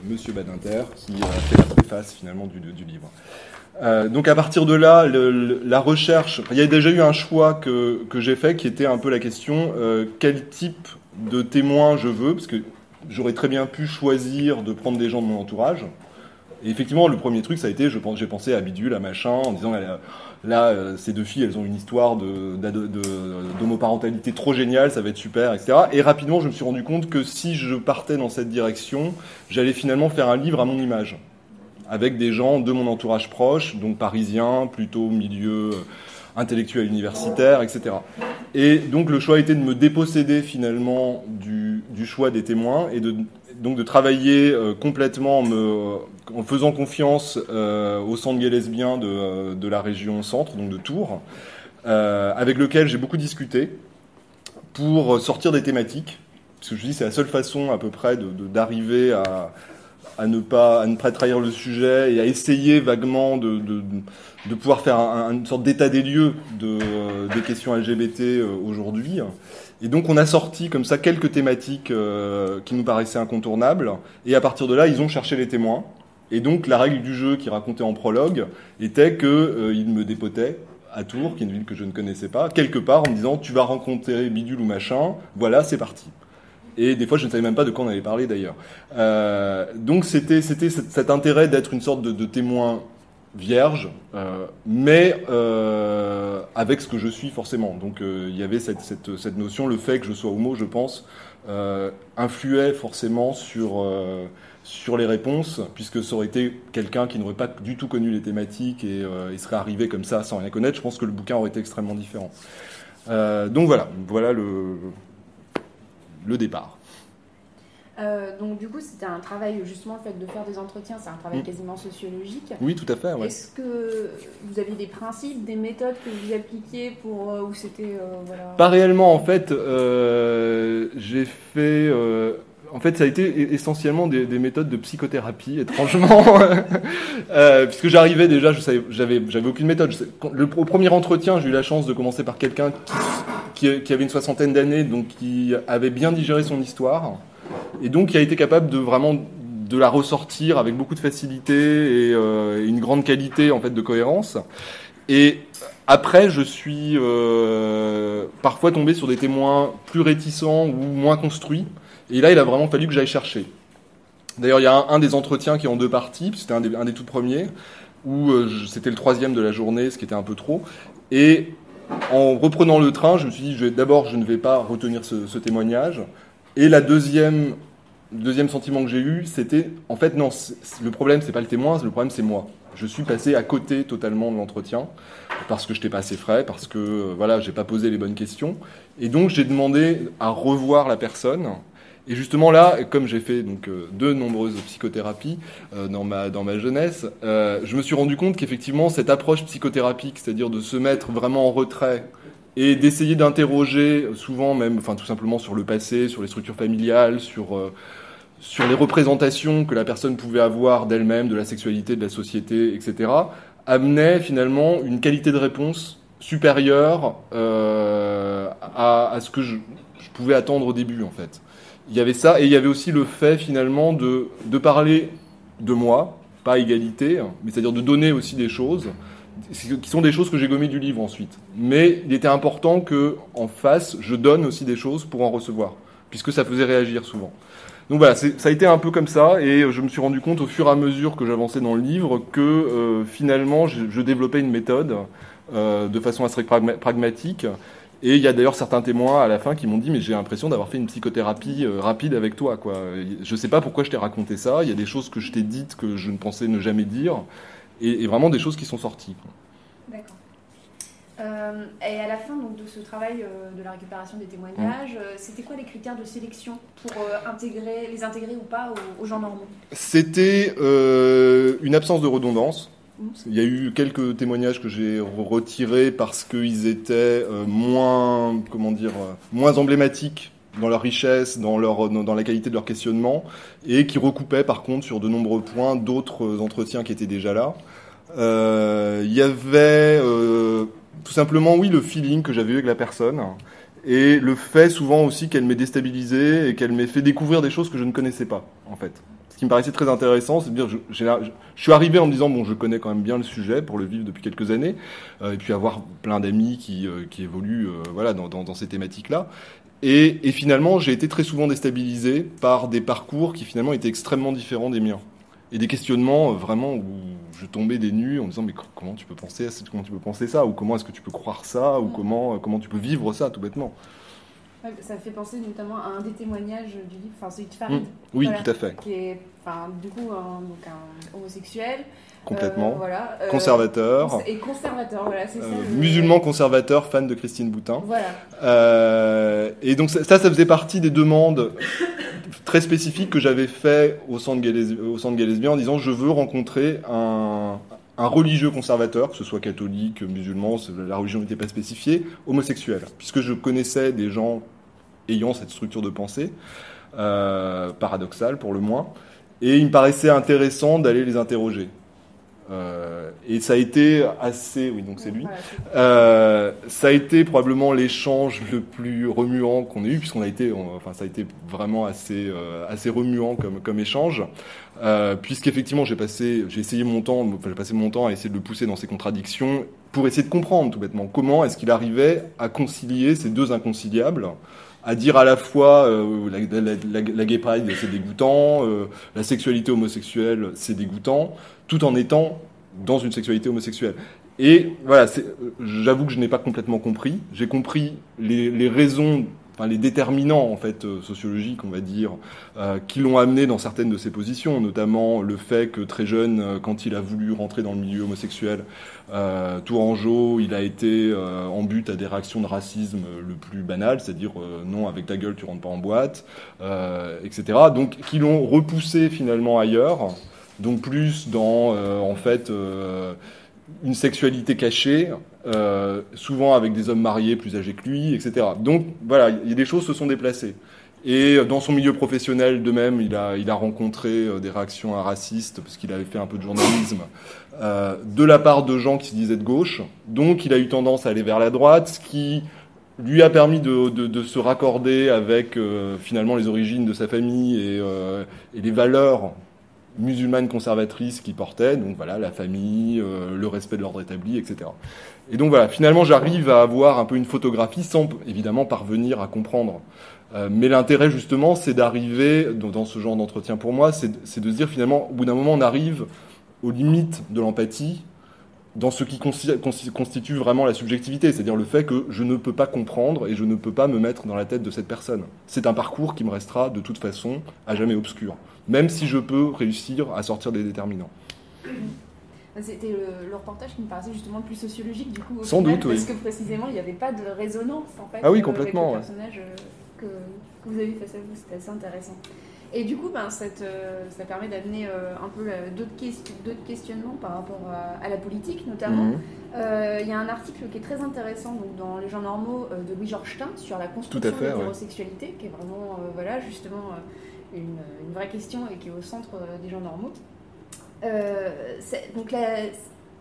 Monsieur Badinter, qui a fait la préface finalement du livre. Donc à partir de là, la recherche, il y a déjà eu un choix que j'ai fait qui était un peu la question quel type de témoin je veux, parce que j'aurais très bien pu choisir de prendre des gens de mon entourage. Et effectivement, le premier truc, ça a été, j'ai pensé à Bidule, à machin, en disant là, ces deux filles, elles ont une histoire d'homoparentalité trop géniale, ça va être super, etc. Et rapidement, je me suis rendu compte que si je partais dans cette direction, j'allais finalement faire un livre à mon image, avec des gens de mon entourage proche, donc parisiens, plutôt milieu intellectuel universitaire, etc. Et donc le choix a été de me déposséder finalement du choix des témoins et donc de travailler complètement en faisant confiance au centre gay lesbien de la région centre, donc de Tours, avec lequel j'ai beaucoup discuté pour sortir des thématiques, parce que je dis c'est la seule façon à peu près d'arriver à ne pas trahir le sujet et à essayer vaguement de pouvoir faire une sorte d'état des lieux des questions LGBT aujourd'hui. Et donc on a sorti comme ça quelques thématiques qui nous paraissaient incontournables, et à partir de là, ils ont cherché les témoins. Et donc la règle du jeu qui racontait en prologue était qu'ils me dépotaient à Tours, qui est une ville que je ne connaissais pas, quelque part en me disant « tu vas rencontrer bidule ou machin, voilà, c'est parti ». Et des fois, je ne savais même pas de quoi on avait parlé d'ailleurs. Donc c'était cet intérêt d'être une sorte de témoin vierge, mais avec ce que je suis forcément. Donc il y avait cette notion, le fait que je sois homo, je pense, influait forcément sur les réponses, puisque ça aurait été quelqu'un qui n'aurait pas du tout connu les thématiques et il serait arrivé comme ça sans rien connaître. Je pense que le bouquin aurait été extrêmement différent. Donc voilà le départ. Donc du coup, c'était un travail, justement, le fait de faire des entretiens, c'est un travail quasiment sociologique. Oui, tout à fait. Ouais. Est-ce que vous aviez des principes, des méthodes que vous appliquiez pour ou c'était voilà... Pas réellement, en fait. J'ai fait. En fait, ça a été essentiellement des méthodes de psychothérapie, étrangement, puisque j'arrivais déjà, j'avais aucune méthode. Au premier entretien, j'ai eu la chance de commencer par quelqu'un qui avait une 60aine d'années, donc qui avait bien digéré son histoire, et donc qui a été capable de la ressortir avec beaucoup de facilité et une grande qualité en fait de cohérence. Et après, je suis parfois tombé sur des témoins plus réticents ou moins construits. Et là, il a vraiment fallu que j'aille chercher. D'ailleurs, il y a un des entretiens qui est en 2 parties, c'était un des tout premiers, où c'était le 3e de la journée, ce qui était un peu trop. Et en reprenant le train, je me suis dit, d'abord, je ne vais pas retenir ce témoignage. Et le deuxième sentiment que j'ai eu, c'était, en fait, non, le problème, c'est pas le témoin, le problème, c'est moi. Je suis passé à côté totalement de l'entretien, parce que je n'étais pas assez frais, parce que, voilà, j'ai pas posé les bonnes questions. Et donc, j'ai demandé à revoir la personne. Et justement là, comme j'ai fait donc de nombreuses psychothérapies dans ma jeunesse, je me suis rendu compte qu'effectivement cette approche psychothérapique, c'est-à-dire de se mettre vraiment en retrait et d'essayer d'interroger, souvent même, enfin tout simplement sur le passé, sur les structures familiales, sur les représentations que la personne pouvait avoir d'elle-même, de la sexualité, de la société, etc., amenait finalement une qualité de réponse supérieure à ce que je pouvais attendre au début en fait. Il y avait ça, et il y avait aussi le fait finalement de parler de moi, pas égalité, mais c'est-à-dire de donner aussi des choses, qui sont des choses que j'ai gommées du livre ensuite. Mais il était important qu'en face, je donne aussi des choses pour en recevoir, puisque ça faisait réagir souvent. Donc voilà, ça a été un peu comme ça, et je me suis rendu compte au fur et à mesure que j'avançais dans le livre que finalement je développais une méthode de façon assez pragmatique. Et il y a d'ailleurs certains témoins à la fin qui m'ont dit « mais j'ai l'impression d'avoir fait une psychothérapie rapide avec toi, quoi. Je sais pas pourquoi je t'ai raconté ça, il y a des choses que je t'ai dites que je ne pensais ne jamais dire, et vraiment des choses qui sont sorties. » D'accord. Et à la fin donc, de ce travail de la récupération des témoignages, c'était quoi les critères de sélection pour les intégrer ou pas aux gens normaux ? C'était une absence de redondance. Il y a eu quelques témoignages que j'ai retirés parce qu'ils étaient moins emblématiques dans leur richesse, dans la qualité de leur questionnement, et qui recoupaient par contre sur de nombreux points d'autres entretiens qui étaient déjà là. Il y avait tout simplement, oui, le feeling que j'avais eu avec la personne, et le fait souvent aussi qu'elle m'ait déstabilisé et qu'elle m'ait fait découvrir des choses que je ne connaissais pas, en fait. ce qui me paraissait très intéressant, c'est de dire, je suis arrivé en me disant, bon, je connais quand même bien le sujet pour le vivre depuis quelques années, et puis avoir plein d'amis qui évoluent voilà, dans ces thématiques-là. Et finalement, j'ai été très souvent déstabilisé par des parcours qui finalement étaient extrêmement différents des miens. Et des questionnements vraiment où je tombais des nues en me disant mais comment tu peux penser comment tu peux penser ça, ou comment est-ce que tu peux croire ça, ou comment tu peux vivre ça tout bêtement. Ouais, ça fait penser notamment à un des témoignages du livre, enfin celui de Farid. Oui, voilà, tout à fait. Qui est, du coup, un homosexuel. Complètement. Voilà, conservateur. Et conservateur, voilà, c'est ça. Musulman conservateur, fan de Christine Boutin. Voilà. Et donc ça faisait partie des demandes très spécifiques que j'avais fait au centre Gay Lesbien en disant je veux rencontrer un religieux conservateur, que ce soit catholique, musulman, la religion n'était pas spécifiée, homosexuel, puisque je connaissais des gens ayant cette structure de pensée, paradoxale pour le moins, et il me paraissait intéressant d'aller les interroger. Et ça a été assez... Oui, donc c'est lui. Ça a été probablement l'échange le plus remuant qu'on ait eu, puisqu'on a été... ça a été vraiment assez remuant comme échange. Puisqu'effectivement, j'ai passé mon temps à essayer de le pousser dans ses contradictions, pour essayer de comprendre tout bêtement comment est-ce qu'il arrivait à concilier ces deux inconciliables, à dire à la fois la gay pride c'est dégoûtant, la sexualité homosexuelle c'est dégoûtant, tout en étant dans une sexualité homosexuelle. Et voilà, j'avoue que je n'ai pas complètement compris. J'ai compris les raisons, les déterminants en fait sociologiques, on va dire, qui l'ont amené dans certaines de ses positions, notamment le fait que très jeune, quand il a voulu rentrer dans le milieu homosexuel, Tourangeau, il a été en but à des réactions de racisme le plus banal, c'est-à-dire non, avec ta gueule tu rentres pas en boîte, etc. Donc qui l'ont repoussé finalement ailleurs, donc plus dans une sexualité cachée, souvent avec des hommes mariés plus âgés que lui, etc. Donc voilà, il y a des choses se sont déplacées. Et dans son milieu professionnel, de même, il a rencontré des réactions racistes, parce qu'il avait fait un peu de journalisme, de la part de gens qui se disaient de gauche. Donc il a eu tendance à aller vers la droite, ce qui lui a permis de se raccorder avec finalement les origines de sa famille et les valeurs musulmanes conservatrices qu'il portait, donc voilà, la famille, le respect de l'ordre établi, etc. Et donc voilà, finalement j'arrive à avoir un peu une photographie sans évidemment parvenir à comprendre. Mais l'intérêt justement, c'est d'arriver, dans ce genre d'entretien pour moi, c'est de se dire finalement, au bout d'un moment on arrive aux limites de l'empathie, dans ce qui constitue vraiment la subjectivité, c'est-à-dire le fait que je ne peux pas comprendre et je ne peux pas me mettre dans la tête de cette personne. C'est un parcours qui me restera de toute façon à jamais obscur, même si je peux réussir à sortir des déterminants. C'était le reportage qui me paraissait justement le plus sociologique du coup au Sans final, doute, oui. parce que précisément il n'y avait pas de résonance en fait complètement, avec le personnage que vous avez face à vous, c'était assez intéressant. Et du coup, ça permet d'amener un peu d'autres questionnements par rapport à la politique, notamment. Il y a un article qui est très intéressant donc, dans Les gens normaux de Louis Georgetown sur la construction de l'hétérosexualité, qui est vraiment, justement, une vraie question et qui est au centre des gens normaux.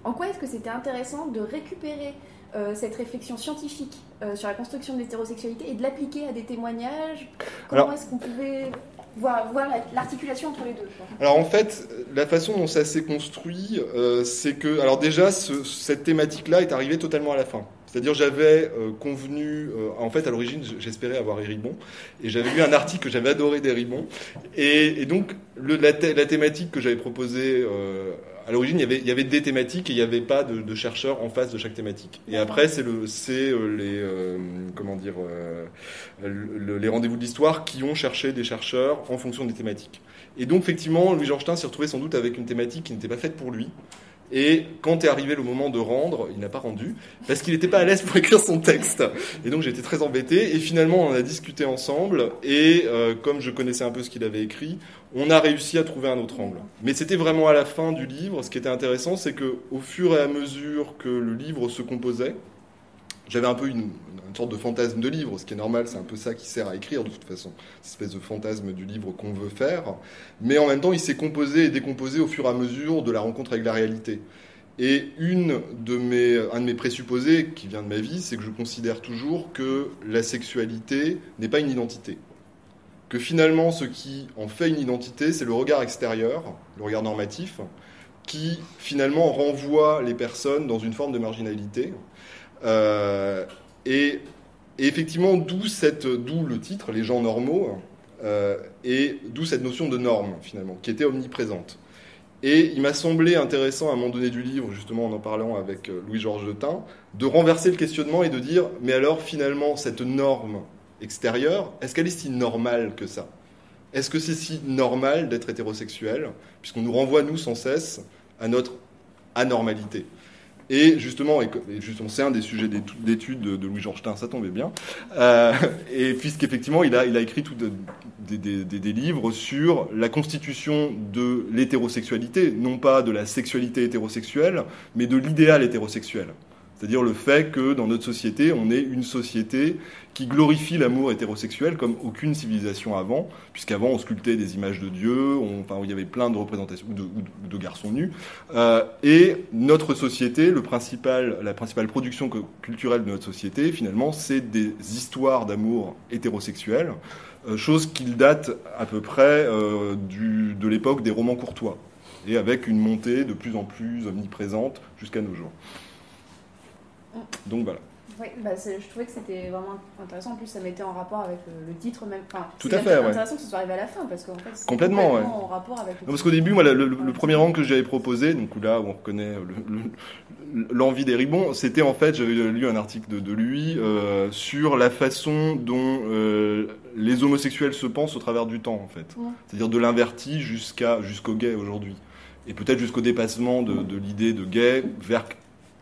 En quoi est-ce que c'était intéressant de récupérer cette réflexion scientifique sur la construction de l'hétérosexualité et de l'appliquer à des témoignages? Comment est-ce qu'on pouvait voir l'articulation entre les deux? Alors en fait, la façon dont ça s'est construit, c'est que... Alors déjà, cette thématique-là est arrivée totalement à la fin. C'est-à-dire j'avais convenu... en fait, à l'origine, j'espérais avoir Héribon. Et j'avais lu un article que j'avais adoré d'Héribon. Et donc, la thématique que j'avais proposée... à l'origine, il y avait des thématiques et il n'y avait pas de chercheurs en face de chaque thématique. Et après, c'est les rendez-vous de l'histoire qui ont cherché des chercheurs en fonction des thématiques. Et donc, effectivement, Louis Georgetown s'est retrouvé sans doute avec une thématique qui n'était pas faite pour lui. Et quand est arrivé le moment de rendre, il n'a pas rendu, parce qu'il n'était pas à l'aise pour écrire son texte. Et donc j'étais très embêté. Et finalement, on a discuté ensemble. Et comme je connaissais un peu ce qu'il avait écrit, on a réussi à trouver un autre angle. Mais c'était vraiment à la fin du livre. Ce qui était intéressant, c'est qu'au fur et à mesure que le livre se composait, j'avais un peu une sorte de fantasme de livre, ce qui est normal, c'est un peu ça qui sert à écrire de toute façon, cette espèce de fantasme du livre qu'on veut faire. Mais en même temps, il s'est composé et décomposé au fur et à mesure de la rencontre avec la réalité. Et un de mes présupposés qui vient de ma vie, c'est que je considère toujours que la sexualité n'est pas une identité. que finalement, ce qui en fait une identité, c'est le regard extérieur, le regard normatif, qui finalement renvoie les personnes dans une forme de marginalité. Et effectivement, d'où le titre, les gens normaux, et d'où cette notion de norme, finalement, qui était omniprésente. Et il m'a semblé intéressant, à un moment donné du livre, justement en parlant avec Louis-Georges Detain, de renverser le questionnement et de dire, mais alors finalement, cette norme extérieure, est-ce qu'elle est si normale que ça ? Est-ce que c'est si normal d'être hétérosexuel, puisqu'on nous renvoie, nous, sans cesse, à notre anormalité ? Et justement, c'est un des sujets d'études de Louis-Georges Detain, ça tombait bien. Et puisqu'effectivement, il a écrit des livres sur la constitution de l'hétérosexualité, non pas de la sexualité hétérosexuelle, mais de l'idéal hétérosexuel. C'est-à-dire le fait que dans notre société, on est une société qui glorifie l'amour hétérosexuel comme aucune civilisation avant, puisqu'avant on sculptait des images de Dieu, il y avait plein de représentations de garçons nus. Et notre société, la principale production culturelle de notre société, finalement, c'est des histoires d'amour hétérosexuel, chose qui date à peu près de l'époque des romans courtois, et avec une montée de plus en plus omniprésente jusqu'à nos jours. Donc voilà. Oui, je trouvais que c'était vraiment intéressant. En plus, ça mettait en rapport avec le titre même. Enfin, tout à fait, intéressant que ce soit arrivé à la fin, parce qu'en fait, c'est complètement en rapport avec. Parce qu'au début, moi, le premier angle que j'avais proposé, donc là où on reconnaît l'envie des ribbons, c'était en fait, j'avais lu un article de lui sur la façon dont les homosexuels se pensent au travers du temps, en fait. Ouais. C'est-à-dire de l'inverti jusqu'au gay aujourd'hui, et peut-être jusqu'au dépassement de l'idée de gay vers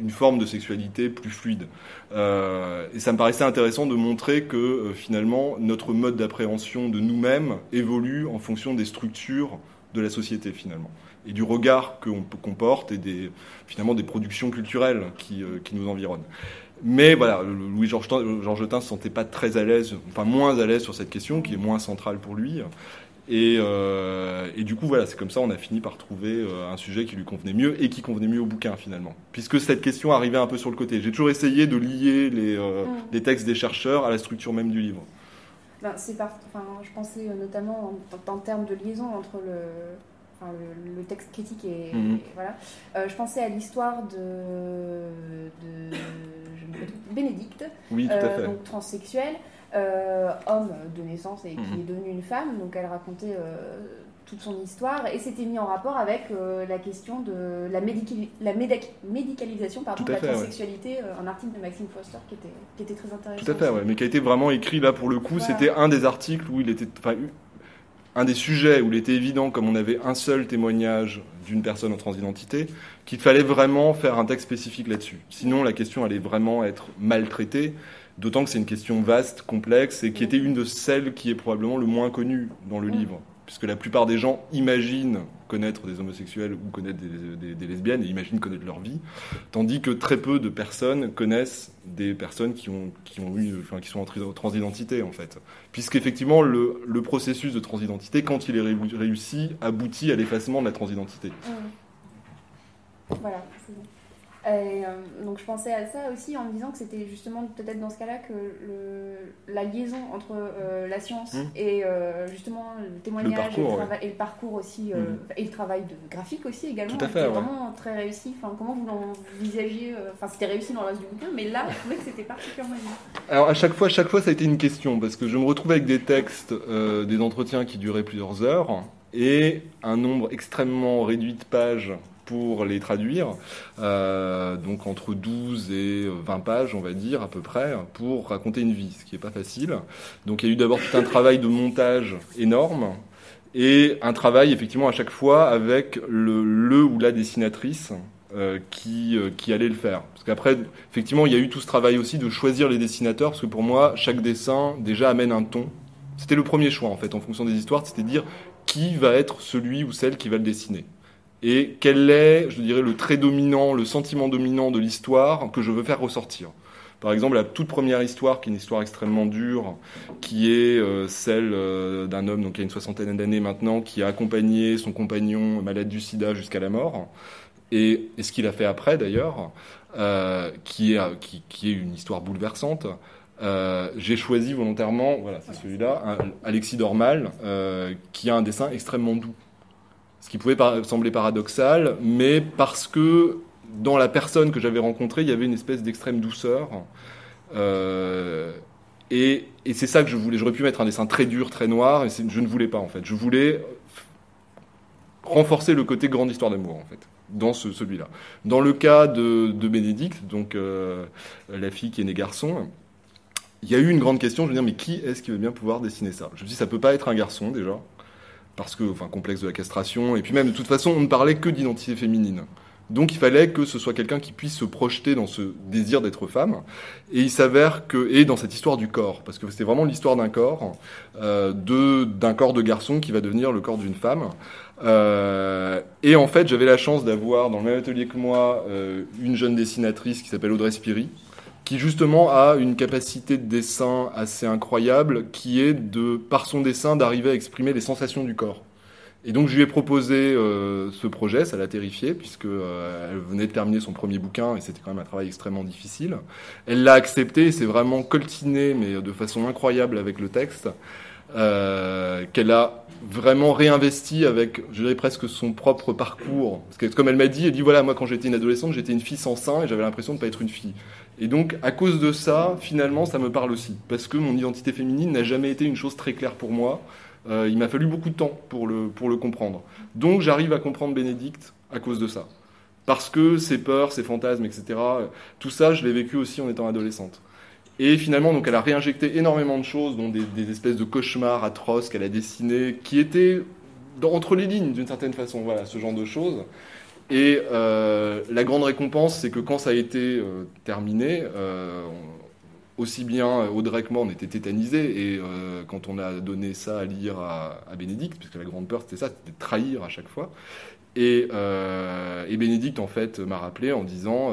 une forme de sexualité plus fluide. Et ça me paraissait intéressant de montrer que finalement notre mode d'appréhension de nous-mêmes évolue en fonction des structures de la société finalement, et du regard qu'on porte et finalement des productions culturelles qui nous environnent. Mais voilà, Louis-Georges Detain ne se sentait pas très à l'aise, enfin moins à l'aise sur cette question qui est moins centrale pour lui. Et du coup, voilà, c'est comme ça on a fini par trouver un sujet qui lui convenait mieux et qui convenait mieux au bouquin, finalement. Puisque cette question arrivait un peu sur le côté. J'ai toujours essayé de lier les textes des chercheurs à la structure même du livre. Je pensais notamment en termes de liaison entre le texte critique et voilà. Je pensais à l'histoire de Bénédicte, oui, tout à fait. donc transsexuelle, homme de naissance et qui est devenue une femme. Donc elle racontait toute son histoire et c'était mis en rapport avec la question de la médicalisation de la transsexualité, un article de Maxime Foster qui était très intéressant. Tout à fait, ouais, mais qui a été vraiment écrit là pour le coup. Voilà. C'était un des articles où il était, un des sujets où il était évident, comme on avait un seul témoignage d'une personne en transidentité, qu'il fallait vraiment faire un texte spécifique là-dessus. Sinon, la question allait vraiment être maltraitée, d'autant que c'est une question vaste, complexe, et qui était une de celles qui est probablement le moins connue dans le livre. Puisque la plupart des gens imaginent connaître des homosexuels ou connaître des lesbiennes et imaginent connaître leur vie, tandis que très peu de personnes connaissent des personnes qui sont en transidentité, en fait. Puisqu'effectivement, le processus de transidentité, quand il est réussi, aboutit à l'effacement de la transidentité. Voilà, c'est bon. Donc je pensais à ça aussi en me disant que c'était justement peut-être dans ce cas-là que la liaison entre la science et justement le témoignage et le parcours aussi et le travail graphique aussi également était vraiment très réussi. Enfin, comment vous l'envisagiez c'était réussi dans le reste du bouquin, mais là je trouvais que c'était particulièrement bien. Alors à chaque fois ça a été une question parce que je me retrouvais avec des textes, des entretiens qui duraient plusieurs heures et un nombre extrêmement réduit de pages pour les traduire, donc entre 12 et 20 pages, on va dire, à peu près, pour raconter une vie, ce qui n'est pas facile. Donc il y a eu d'abord tout un travail de montage énorme, et un travail, effectivement, à chaque fois, avec le ou la dessinatrice qui allait le faire. Parce qu'après, effectivement, il y a eu tout ce travail aussi de choisir les dessinateurs, parce que pour moi, chaque dessin, déjà, amène un ton. C'était le premier choix, en fait, en fonction des histoires, c'était de dire qui va être celui ou celle qui va le dessiner. Et quel est, je dirais, le trait dominant, le sentiment dominant de l'histoire que je veux faire ressortir. Par exemple, la toute première histoire, qui est une histoire extrêmement dure, qui est celle d'un homme donc, qui a une soixantaine d'années maintenant, qui a accompagné son compagnon malade du sida jusqu'à la mort, et ce qu'il a fait après d'ailleurs, qui est une histoire bouleversante. j'ai choisi volontairement, voilà, c'est celui-là, Alexis Dormal, qui a un dessin extrêmement doux. Ce qui pouvait sembler paradoxal, mais parce que dans la personne que j'avais rencontrée, il y avait une espèce d'extrême douceur. Et c'est ça que je voulais. J'aurais pu mettre un dessin très dur, très noir, et je ne voulais pas, en fait. Je voulais renforcer le côté grande histoire d'amour, en fait, dans celui-là. Dans le cas de Bénédicte, donc la fille qui est née garçon, il y a eu une grande question. Je veux dire, mais qui est-ce qui veut bien pouvoir dessiner ça? Je me suis dit, ça peut pas être un garçon, déjà, parce que, enfin, complexe de la castration, et puis même, de toute façon, on ne parlait que d'identité féminine. Donc il fallait que ce soit quelqu'un qui puisse se projeter dans ce désir d'être femme. Et il s'avère que, et dans cette histoire du corps, parce que c'était vraiment l'histoire d'un corps, d'un corps de garçon qui va devenir le corps d'une femme. Et en fait, j'avais la chance d'avoir dans le même atelier que moi une jeune dessinatrice qui s'appelle Audrey Spiry, qui justement a une capacité de dessin assez incroyable, qui est par son dessin d'arriver à exprimer les sensations du corps. Et donc je lui ai proposé ce projet, ça l'a terrifiée, puisque elle venait de terminer son premier bouquin, et c'était quand même un travail extrêmement difficile. Elle l'a accepté, et s'est vraiment coltinée, mais de façon incroyable avec le texte, qu'elle a vraiment réinvesti avec, je dirais presque son propre parcours. Parce que comme elle m'a dit, voilà, moi quand j'étais une adolescente, j'étais une fille sans sein, et j'avais l'impression de ne pas être une fille. Et donc, à cause de ça, finalement, ça me parle aussi. Parce que mon identité féminine n'a jamais été une chose très claire pour moi. Il m'a fallu beaucoup de temps pour le comprendre. Donc j'arrive à comprendre Bénédicte à cause de ça. Parce que ses peurs, ses fantasmes, etc., tout ça, je l'ai vécu aussi en étant adolescente. Et finalement, donc, elle a réinjecté énormément de choses, dont des espèces de cauchemars atroces qu'elle a dessinés, qui étaient entre les lignes, d'une certaine façon, voilà, ce genre de choses. Et la grande récompense, c'est que quand ça a été terminé, aussi bien Audrey que moi, on était tétanisés, et quand on a donné ça à lire à Bénédicte, puisque la grande peur c'était ça, c'était de trahir à chaque fois, et Bénédicte en fait m'a rappelé en disant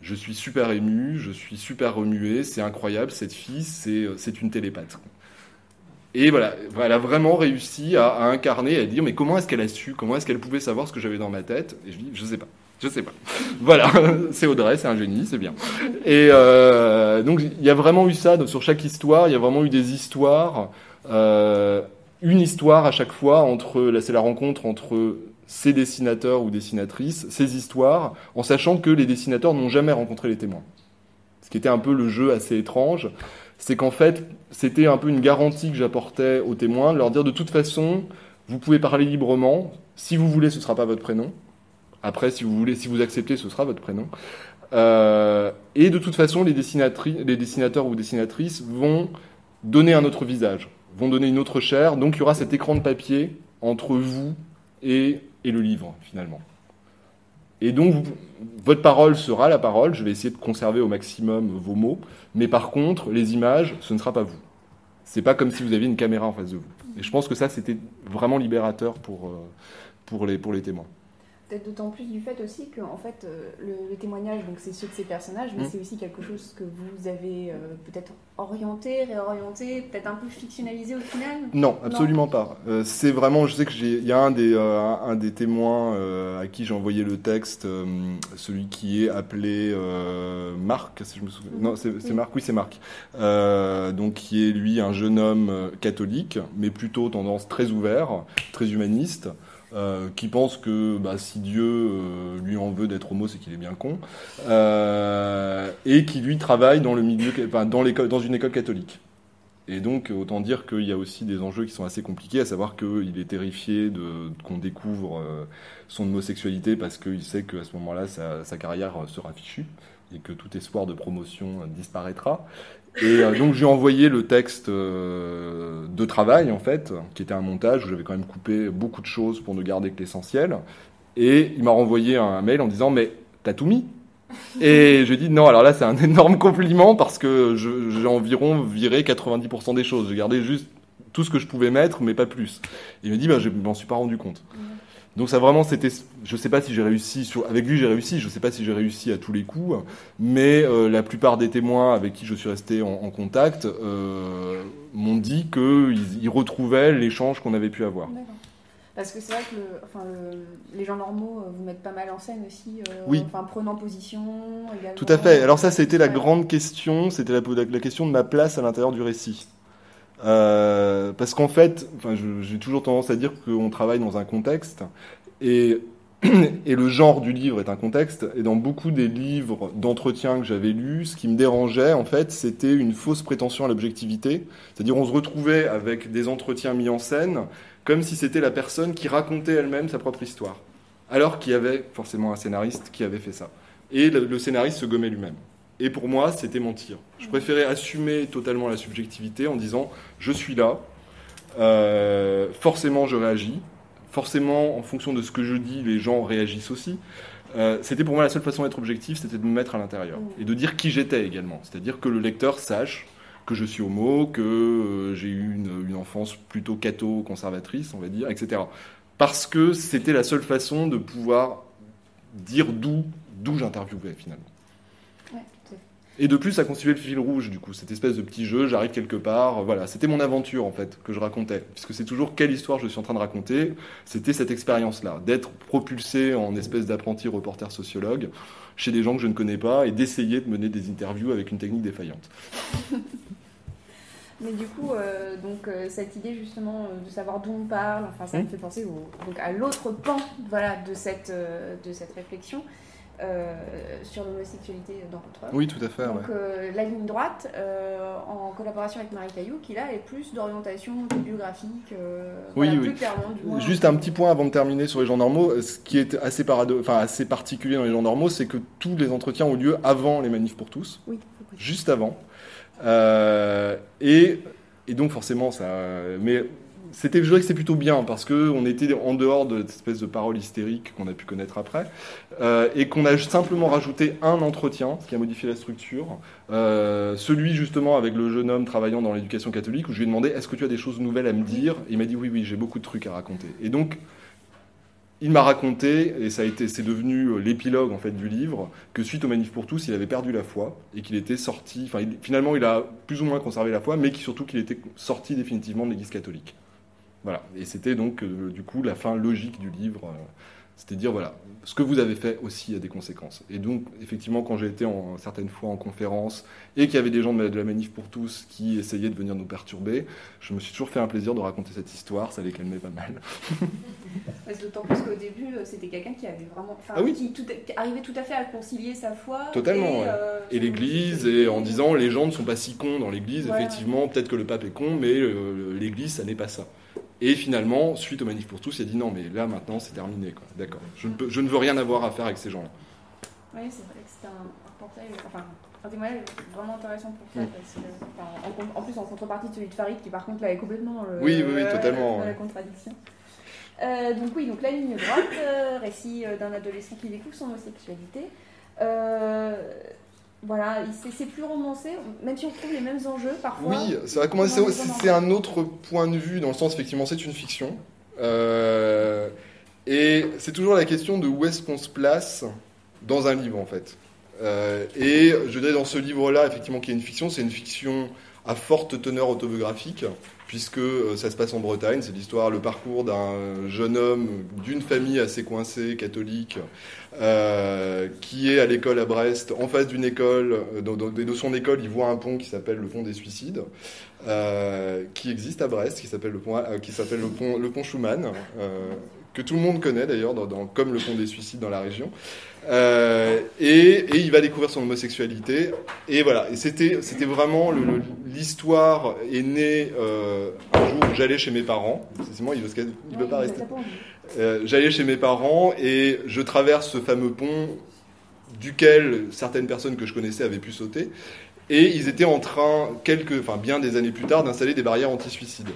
je suis super ému, je suis super remué, c'est incroyable, cette fille, c'est une télépathe. Et voilà, elle a vraiment réussi à incarner, à dire mais comment est-ce qu'elle a su, comment est-ce qu'elle pouvait savoir ce que j'avais dans ma tête? Et je dis je sais pas. Voilà, c'est Audrey, c'est un génie, c'est bien. Et donc il y a vraiment eu ça sur chaque histoire. Il y a vraiment eu des histoires, une histoire à chaque fois c'est la rencontre entre ces dessinateurs ou dessinatrices, ces histoires, en sachant que les dessinateurs n'ont jamais rencontré les témoins. Ce qui était un peu le jeu assez étrange, c'est qu'en fait c'était un peu une garantie que j'apportais aux témoins, de leur dire de toute façon vous pouvez parler librement. Si vous voulez, ce sera pas votre prénom. Après, si vous acceptez, ce sera votre prénom. Et de toute façon, les dessinateurs ou dessinatrices vont donner un autre visage, vont donner une autre chair. Donc, il y aura cet écran de papier entre vous et le livre, finalement. Et donc, votre parole sera la parole. Je vais essayer de conserver au maximum vos mots. Mais par contre, les images, ce ne sera pas vous. C'est pas comme si vous aviez une caméra en face de vous. Et je pense que ça, c'était vraiment libérateur pour les témoins. Peut-être d'autant plus du fait aussi que en fait, le témoignage, donc c'est ceux de ces personnages, mais c'est aussi quelque chose que vous avez peut-être réorienté, peut-être un peu fictionnalisé au final. Non, absolument pas. C'est vraiment, je sais que il y a un des témoins à qui j'ai envoyé le texte, celui qui est appelé Marc, si je me souviens. Non, c'est Marc. Oui, c'est Marc. Donc qui est lui un jeune homme catholique, mais plutôt tendance très ouvert, très humaniste. Qui pense que si Dieu lui en veut d'être homo, c'est qu'il est bien con, et qui lui travaille dans le milieu, dans une école catholique. Et donc autant dire qu'il y a aussi des enjeux qui sont assez compliqués, à savoir qu'il est terrifié qu'on découvre son homosexualité parce qu'il sait qu'à ce moment-là sa carrière sera fichue et que tout espoir de promotion disparaîtra. Et donc j'ai envoyé le texte de travail en fait, qui était un montage où j'avais quand même coupé beaucoup de choses pour ne garder que l'essentiel. Et il m'a renvoyé un mail en disant mais t'as tout mis? Et je dis non, alors là c'est un énorme compliment parce que j'ai environ viré 90% des choses. J'ai gardé juste tout ce que je pouvais mettre, mais pas plus. Et il me dit je m'en suis pas rendu compte. Donc ça vraiment c'était, je sais pas si j'ai réussi avec lui, j'ai réussi, je sais pas si j'ai réussi à tous les coups, mais la plupart des témoins avec qui je suis resté en contact m'ont dit qu'ils retrouvaient l'échange qu'on avait pu avoir. D'accord. Parce que c'est vrai que les gens normaux vous mettent pas mal en scène aussi, Oui. Prenant position également. Tout à fait. Alors ça a été la grande question, c'était la question de ma place à l'intérieur du récit. Parce qu'en fait, j'ai toujours tendance à dire qu'on travaille dans un contexte, et, et le genre du livre est un contexte, et dans beaucoup des livres d'entretien que j'avais lus, ce qui me dérangeait, en fait, c'était une fausse prétention à l'objectivité. C'est-à-dire, on se retrouvait avec des entretiens mis en scène, comme si c'était la personne qui racontait elle-même sa propre histoire. Alors qu'il y avait forcément un scénariste qui avait fait ça. Et le scénariste se gommait lui-même. Et pour moi, c'était mentir. Je préférais assumer totalement la subjectivité en disant « je suis là, forcément je réagis, forcément en fonction de ce que je dis, les gens réagissent aussi ». C'était pour moi la seule façon d'être objectif, c'était de me mettre à l'intérieur. Et de dire qui j'étais également. C'est-à-dire que le lecteur sache que je suis homo, que j'ai eu une enfance plutôt catho-conservatrice, on va dire, etc. Parce que c'était la seule façon de pouvoir dire d'où j'interviewais finalement. Ouais, et de plus, ça constituait le fil rouge, du coup, cette espèce de petit jeu, j'arrive quelque part, voilà, c'était mon aventure en fait, que je racontais, puisque c'est toujours quelle histoire je suis en train de raconter, c'était cette expérience-là, d'être propulsé en espèce d'apprenti reporter sociologue chez des gens que je ne connais pas et d'essayer de mener des interviews avec une technique défaillante. Mais du coup, cette idée justement de savoir d'où on parle, ça me fait penser à l'autre pan, de cette réflexion sur l'homosexualité dans votre œuvre. Oui, tout à fait. Donc la ligne droite, en collaboration avec Marie Caillou, qui là est plus d'orientation biographique, plus clairement. Du moins, juste un petit point avant de terminer sur les gens normaux, ce qui est assez particulier dans les gens normaux, c'est que tous les entretiens ont lieu avant les manifs pour tous, juste avant. Et donc forcément ça, mais je dirais que c'est plutôt bien parce que on était en dehors de cette espèce de parole hystérique qu'on a pu connaître après, et qu'on a simplement rajouté un entretien, ce qui a modifié la structure, celui justement avec le jeune homme travaillant dans l'éducation catholique, où je lui ai demandé est-ce que tu as des choses nouvelles à me dire, et il m'a dit oui j'ai beaucoup de trucs à raconter, et donc il m'a raconté, et c'est devenu l'épilogue en fait du livre, que suite aux manifs pour tous, il avait perdu la foi et qu'il était sorti. Finalement, il a plus ou moins conservé la foi, mais surtout qu'il était sorti définitivement de l'Église catholique. Voilà. Et c'était donc du coup la fin logique du livre. C'était dire voilà, ce que vous avez fait aussi a des conséquences. Et donc effectivement, quand j'ai été certaines fois en conférence et qu'il y avait des gens de la manif pour tous qui essayaient de venir nous perturber, je me suis toujours fait un plaisir de raconter cette histoire. Ça les calmait pas mal. D'autant plus qu'au début, c'était quelqu'un qui avait vraiment, qui arrivait tout à fait à concilier sa foi. Totalement. Et l'Église, et en disant les gens ne sont pas si cons dans l'Église. Voilà. Effectivement, peut-être que le pape est con, mais l'Église, ça n'est pas ça. Et finalement, suite aux manifs pour tous, il a dit non, mais là maintenant c'est terminé, quoi. D'accord. Je ne veux rien avoir à faire avec ces gens-là. Oui, c'est vrai que c'était un portail, un témoignage vraiment intéressant pour ça. Parce que, en plus, en contrepartie de celui de Farid, qui par contre là est complètement totalement, dans la contradiction. Donc la ligne droite, récit d'un adolescent qui découvre son homosexualité. Voilà, c'est plus romancé, même si on trouve les mêmes enjeux parfois. Oui, c'est un autre point de vue, dans le sens, effectivement, c'est une fiction. Et c'est toujours la question de où est-ce qu'on se place dans un livre, en fait. Et je dirais, dans ce livre-là, effectivement, qui est une fiction, c'est une fiction à forte teneur autobiographique, puisque ça se passe en Bretagne. C'est l'histoire, le parcours d'un jeune homme d'une famille assez coincée, catholique, qui est à l'école à Brest, en face d'une école. De son école, il voit un pont qui s'appelle le pont des suicides, qui existe à Brest, qui s'appelle le pont Schumann, que tout le monde connaît d'ailleurs, comme le pont des suicides dans la région. Et il va découvrir son homosexualité, et voilà. Et c'était vraiment l'histoire est née un jour où j'allais chez mes parents. C'est moi, il veut pas rester. J'allais chez mes parents et je traverse ce fameux pont duquel certaines personnes que je connaissais avaient pu sauter, et ils étaient en train bien des années plus tard d'installer des barrières anti-suicide.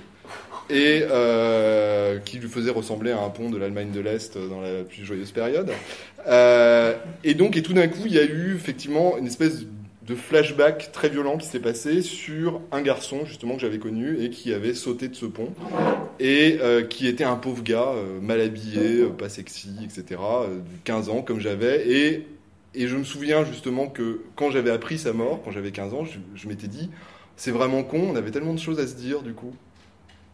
Et qui lui faisait ressembler à un pont de l'Allemagne de l'Est dans la plus joyeuse période. Et tout d'un coup, il y a eu effectivement une espèce de flashback très violent qui s'est passé sur un garçon justement que j'avais connu et qui avait sauté de ce pont et qui était un pauvre gars mal habillé, pas sexy, etc. 15 ans comme j'avais. Et je me souviens justement que quand j'avais appris sa mort, quand j'avais 15 ans, je m'étais dit c'est vraiment con, on avait tellement de choses à se dire du coup.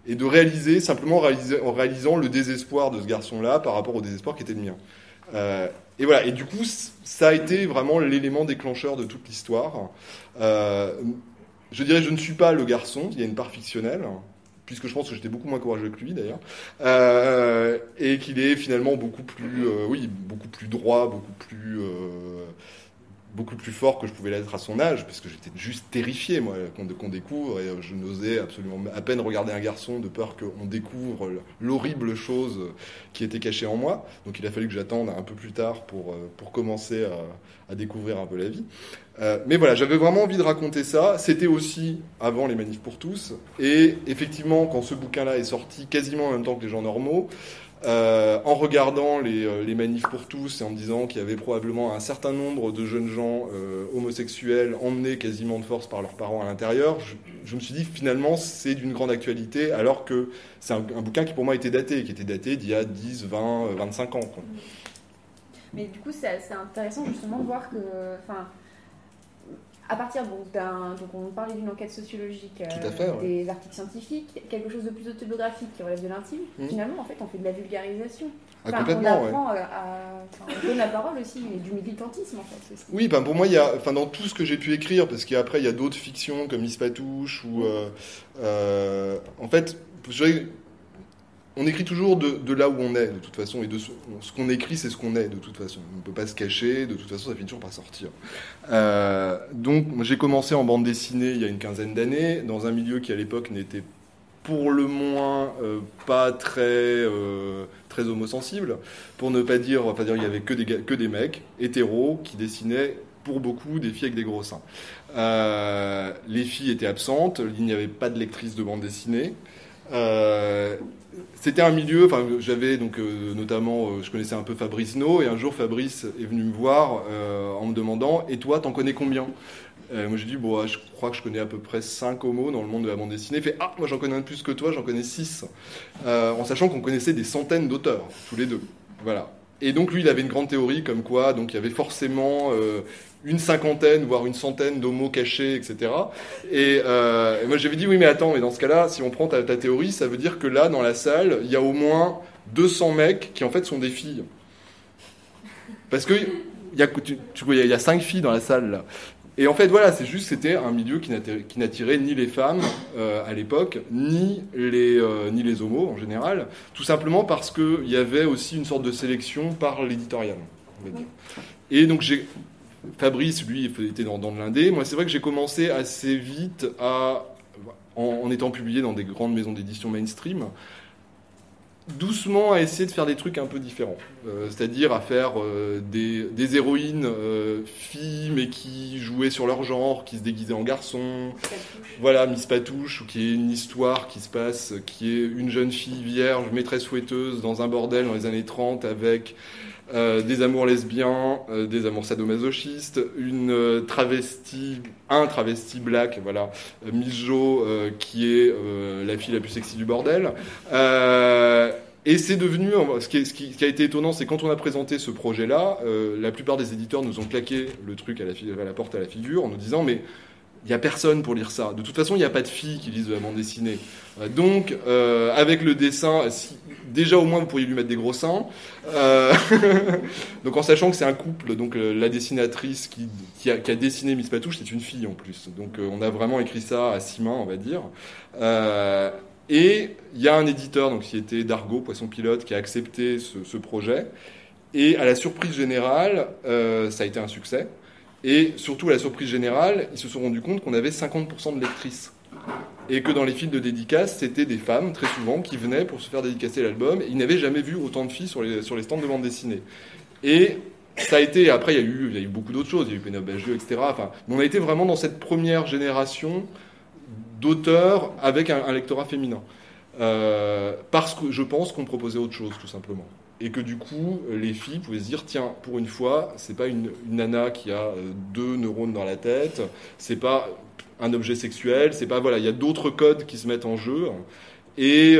et de en réalisant le désespoir de ce garçon-là par rapport au désespoir qui était le mien. Et voilà, et du coup, ça a été vraiment l'élément déclencheur de toute l'histoire. Je dirais, je ne suis pas le garçon, il y a une part fictionnelle, puisque je pense que j'étais beaucoup moins courageux que lui d'ailleurs, et qu'il est finalement beaucoup plus droit, beaucoup plus fort que je pouvais l'être à son âge, parce que j'étais juste terrifié, moi, qu'on découvre, et je n'osais absolument à peine regarder un garçon de peur qu'on découvre l'horrible chose qui était cachée en moi. Donc il a fallu que j'attende un peu plus tard pour commencer à découvrir un peu la vie. Mais voilà, j'avais vraiment envie de raconter ça. C'était aussi avant les manifs pour tous, et effectivement, quand ce bouquin-là est sorti quasiment en même temps que les gens normaux, en regardant les manifs pour tous et en me disant qu'il y avait probablement un certain nombre de jeunes gens homosexuels emmenés quasiment de force par leurs parents à l'intérieur, je me suis dit finalement c'est d'une grande actualité, alors que c'est un bouquin qui pour moi était daté d'il y a 10, 20, 25 ans. Quoi. Mais du coup c'est intéressant justement de voir que... À partir donc on parlait d'une enquête sociologique, des articles scientifiques, quelque chose de plus autobiographique qui relève de l'intime. Finalement, en fait, on fait de la vulgarisation. On apprend on donne la parole aussi, et du militantisme en fait. Aussi. Oui, pour moi, dans tout ce que j'ai pu écrire, parce qu'après il y a d'autres fictions comme Miss Patouche ou en fait, on écrit toujours de là où on est, de toute façon, et ce qu'on écrit, c'est ce qu'on est, de toute façon. On ne peut pas se cacher, de toute façon, ça finit toujours par sortir. Donc, j'ai commencé en bande dessinée il y a une quinzaine d'années, dans un milieu qui, à l'époque, n'était pour le moins pas très homosensible, pour ne pas dire, il y avait que des mecs hétéros qui dessinaient pour beaucoup des filles avec des gros seins. Les filles étaient absentes, il n'y avait pas de lectrice de bande dessinée. C'était un milieu, j'avais donc notamment, je connaissais un peu Fabrice No, et un jour Fabrice est venu me voir en me demandant « Et toi, t'en connais combien ?» Moi j'ai dit « je crois que je connais à peu près 5 homos dans le monde de la bande dessinée. » Il fait « Ah, moi j'en connais un de plus que toi, j'en connais 6. » En sachant qu'on connaissait des centaines d'auteurs, tous les deux. Voilà. Et donc lui, il avait une grande théorie comme quoi, donc il y avait forcément une cinquantaine, voire une centaine d'homos cachés, etc. Et moi j'avais dit, oui mais attends, mais dans ce cas-là, si on prend ta théorie, ça veut dire que là, dans la salle, il y a au moins 200 mecs qui en fait sont des filles. Parce que il y a 5 filles dans la salle là. Et en fait, voilà, c'était un milieu qui n'attirait ni les femmes à l'époque, ni les homos en général, tout simplement parce qu'il y avait aussi une sorte de sélection par l'éditorial, on va dire. Et donc, Fabrice, lui, était dans de l'indé. Moi, c'est vrai que j'ai commencé assez vite en étant publié dans des grandes maisons d'édition mainstream, doucement à essayer de faire des trucs un peu différents. C'est-à-dire à faire des héroïnes filles, mais qui jouaient sur leur genre, qui se déguisaient en garçons. Voilà, Miss Patouche, qui est une histoire qui se passe, qui est une jeune fille vierge, maîtresse fouetteuse, dans un bordel dans les années 30, avec des amours lesbiens, des amours sadomasochistes, un travesti black, voilà, Miss Jo, qui est la fille la plus sexy du bordel. Et c'est devenu, ce qui a été étonnant, c'est quand on a présenté ce projet-là, la plupart des éditeurs nous ont claqué le truc à la porte à la figure en nous disant mais il n'y a personne pour lire ça. De toute façon, il n'y a pas de filles qui lisent de la bande dessinée. Donc, avec le dessin, déjà au moins vous pourriez lui mettre des gros seins. Donc en sachant que c'est un couple, donc la dessinatrice qui a dessiné Miss Patouche, c'est une fille en plus. Donc on a vraiment écrit ça à 6 mains, on va dire. Et il y a un éditeur, donc qui était Dargaud, Poisson Pilote, qui a accepté ce projet. Et à la surprise générale, ça a été un succès. Et surtout, à la surprise générale, ils se sont rendus compte qu'on avait 50% de lectrices. Et que dans les fils de dédicace, c'était des femmes, très souvent, qui venaient pour se faire dédicacer l'album. Et ils n'avaient jamais vu autant de filles sur les stands de bande dessinée. Et ça a été... Après, il y a eu beaucoup d'autres choses. Il y a eu Pénélope Bagieux, etc. Mais on a été vraiment dans cette première génération d'auteurs avec un lectorat féminin. Parce que je pense qu'on proposait autre chose, tout simplement. Et que du coup, les filles pouvaient se dire, tiens, pour une fois, c'est pas une nana qui a 2 neurones dans la tête, c'est pas un objet sexuel, c'est pas, voilà, il y a d'autres codes qui se mettent en jeu, et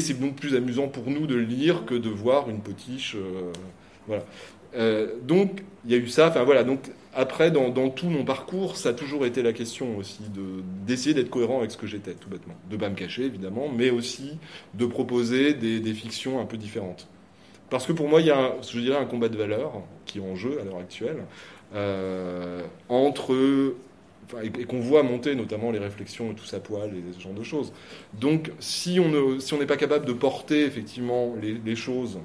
c'est donc plus amusant pour nous de le lire que de voir une potiche, voilà. Donc, il y a eu ça. Enfin, voilà. Donc, après, dans tout mon parcours, ça a toujours été la question aussi d'essayer d'être cohérent avec ce que j'étais, tout bêtement. De ne pas me cacher, évidemment, mais aussi de proposer des fictions un peu différentes. Parce que pour moi, il y a, je dirais, un combat de valeurs qui est en jeu à l'heure actuelle, et qu'on voit monter notamment les réflexions et tout ça poil et ce genre de choses. Donc, si on n'est pas capable de porter effectivement les choses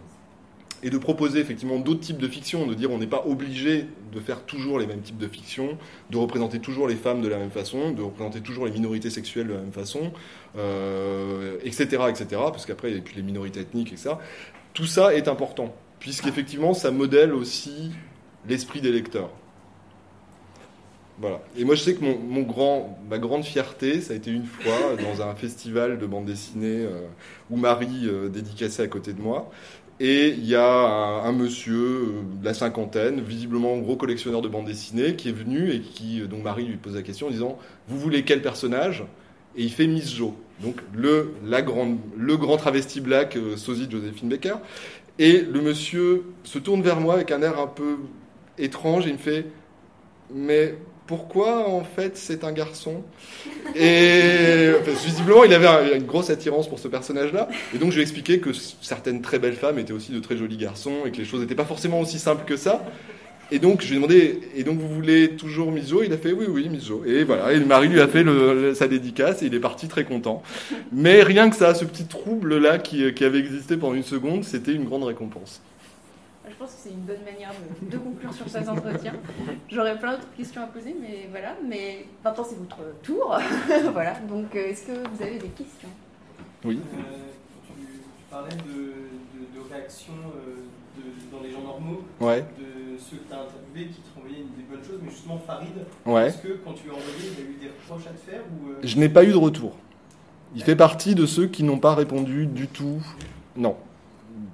et de proposer effectivement d'autres types de fiction, de dire on n'est pas obligé de faire toujours les mêmes types de fiction, de représenter toujours les femmes de la même façon, de représenter toujours les minorités sexuelles de la même façon, etc., etc., parce qu'après, il y a puis les minorités ethniques, etc. Tout ça est important, puisqu'effectivement, ça modèle aussi l'esprit des lecteurs. Voilà. Et moi, je sais que ma grande fierté, ça a été une fois dans un festival de bande dessinée où Marie dédicaçait à côté de moi. Et il y a un monsieur de la cinquantaine, visiblement gros collectionneur de bande dessinée, qui est venu et donc Marie lui pose la question en disant « Vous voulez quel personnage ?» Et il fait Miss Jo, donc le grand travesti black sosie de Joséphine Baker. Et le monsieur se tourne vers moi avec un air un peu étrange et il me fait « Mais pourquoi en fait c'est un garçon ?» Et visiblement il avait une grosse attirance pour ce personnage-là. Et donc je lui ai expliqué que certaines très belles femmes étaient aussi de très jolis garçons et que les choses n'étaient pas forcément aussi simples que ça. Et donc, je lui ai demandé, et donc vous voulez toujours Miss Jo ? Il a fait oui, Miss Jo. Et voilà, et Marie lui a fait sa dédicace et il est parti très content. Mais rien que ça, ce petit trouble-là qui avait existé pendant une seconde, c'était une grande récompense. Je pense que c'est une bonne manière de conclure sur cet entretien. J'aurais plein d'autres questions à poser, mais voilà. Mais maintenant, c'est votre tour. Voilà. Donc, est-ce que vous avez des questions ? Oui. Tu parlais de réactions dans les gens normaux, ouais. De ceux que tu as interviewés qui te renvoyaient des bonnes choses, mais justement Farid, ouais. Est-ce que quand tu l'as envoyé, il a eu des reproches à te faire ou Je n'ai pas eu de retour. Il fait partie de ceux qui n'ont pas répondu du tout. Non.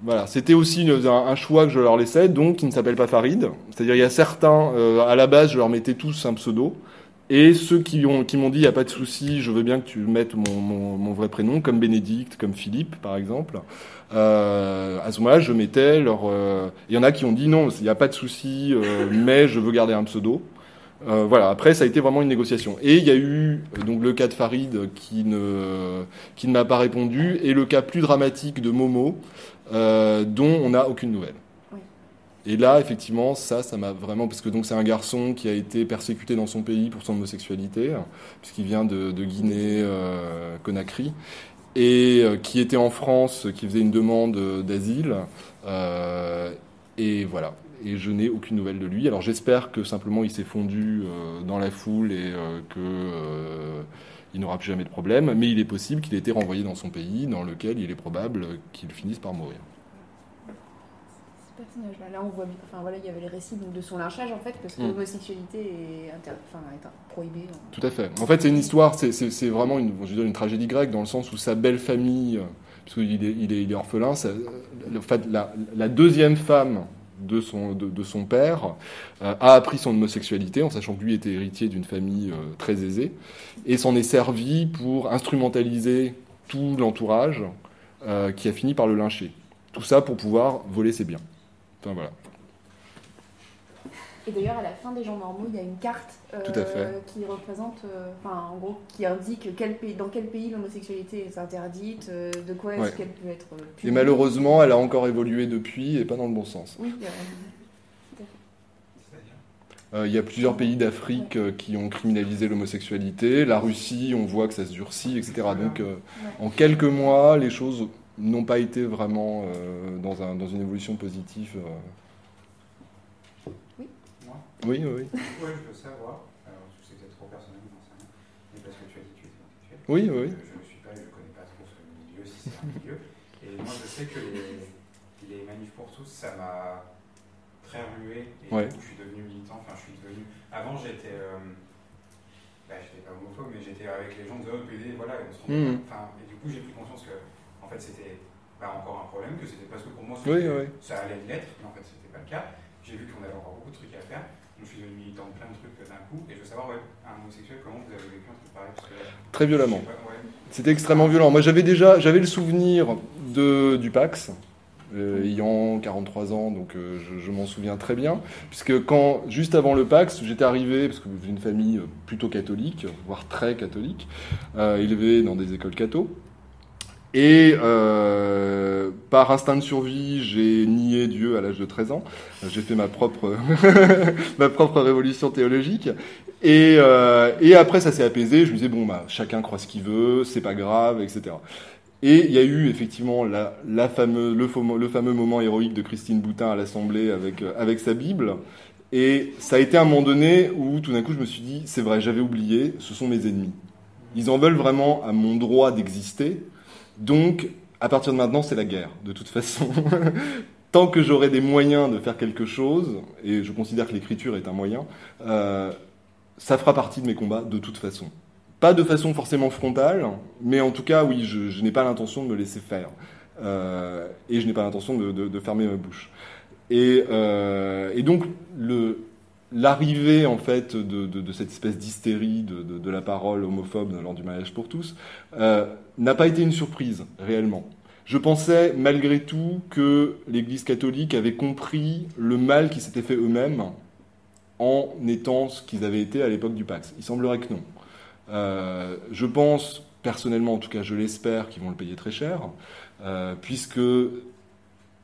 Voilà, c'était aussi un choix que je leur laissais, donc qui ne s'appelle pas Farid. C'est-à-dire, il y a certains, à la base, je leur mettais tous un pseudo. Et ceux qui m'ont dit, il n'y a pas de souci, je veux bien que tu mettes mon vrai prénom, comme Bénédicte, comme Philippe, par exemple. À ce moment-là, je mettais il y en a qui ont dit non, il n'y a pas de souci, mais je veux garder un pseudo. Voilà. Après, ça a été vraiment une négociation. Et il y a eu donc le cas de Farid qui ne m'a pas répondu, et le cas plus dramatique de Momo, dont on n'a aucune nouvelle. Et là, effectivement, ça m'a vraiment... Parce que donc, c'est un garçon qui a été persécuté dans son pays pour son homosexualité, puisqu'il vient de Guinée, Conakry, et qui était en France, qui faisait une demande d'asile. Et voilà. Et je n'ai aucune nouvelle de lui. Alors, j'espère que simplement, il s'est fondu dans la foule et il n'aura plus jamais de problème. Mais il est possible qu'il ait été renvoyé dans son pays, dans lequel il est probable qu'il finisse par mourir. Là, on voit, il y avait les récits de son lynchage en fait, parce que l'homosexualité est prohibée. Tout à fait. En fait, c'est une histoire, c'est vraiment une tragédie grecque dans le sens où sa belle famille, puisqu'il est orphelin, la deuxième femme de son père a appris son homosexualité en sachant que lui était héritier d'une famille très aisée et s'en est servi pour instrumentaliser tout l'entourage qui a fini par le lyncher. Tout ça pour pouvoir voler ses biens. Enfin, voilà. Et d'ailleurs, à la fin des gens normaux, il y a une carte qui représente, en gros, qui indique dans quel pays l'homosexualité est interdite, de quoi est-ce qu'elle peut être punie. Et malheureusement, elle a encore évolué depuis, et pas dans le bon sens. Oui, il y a plusieurs pays d'Afrique qui ont criminalisé l'homosexualité. La Russie, on voit que ça se durcit, etc. Donc, en quelques mois, les choses n'ont pas été vraiment dans une évolution positive. Oui. Moi ? Oui. Oui, je veux savoir. Alors, c'est peut-être trop personnel, j'en sais rien. Mais parce que tu as dit que tu étais intellectuel. Oui. Je ne suis pas, je ne connais pas trop ce milieu, si c'est un milieu. Et moi, je sais que les manifs pour tous, ça m'a très remué. Et du coup, je suis devenu militant. Avant, j'étais. J'étais pas homophobe, mais j'étais avec les gens de PD, voilà, et on se rendait pas. Et du coup, j'ai pris conscience que. En fait, c'était pas encore un problème, que c'était parce que pour moi, ça allait l'être, mais en fait, c'était pas le cas. J'ai vu qu'on avait encore beaucoup de trucs à faire. Donc, je suis devenu militant de plein de trucs d'un coup. Et je veux savoir, un homosexuel, comment vous avez vécu un truc pareil parce que, très violemment. C'était extrêmement violent. Moi, j'avais le souvenir du Pax, ayant 43 ans, donc je m'en souviens très bien, puisque juste avant le Pax, j'étais arrivé, parce que j'ai une famille plutôt catholique, voire très catholique, élevée dans des écoles catho, et par instinct de survie, j'ai nié Dieu à l'âge de 13 ans. J'ai fait ma propre révolution théologique. Et après, ça s'est apaisé. Je me disais, bon, chacun croit ce qu'il veut, c'est pas grave, etc. Et il y a eu effectivement le fameux moment héroïque de Christine Boutin à l'Assemblée avec sa Bible. Et ça a été un moment donné où tout d'un coup, je me suis dit, c'est vrai, j'avais oublié, ce sont mes ennemis. Ils en veulent vraiment à mon droit d'exister. Donc, à partir de maintenant, c'est la guerre, de toute façon. Tant que j'aurai des moyens de faire quelque chose, et je considère que l'écriture est un moyen, ça fera partie de mes combats de toute façon. Pas de façon forcément frontale, mais en tout cas, oui, je n'ai pas l'intention de me laisser faire. Et je n'ai pas l'intention de fermer ma bouche. Et donc, l'arrivée en fait de cette espèce d'hystérie de la parole homophobe lors du mariage pour tous n'a pas été une surprise réellement. Je pensais malgré tout que l'Église catholique avait compris le mal qu'ils s'étaient fait eux-mêmes en étant ce qu'ils avaient été à l'époque du Pax. Il semblerait que non. Je pense personnellement, en tout cas je l'espère, qu'ils vont le payer très cher, puisque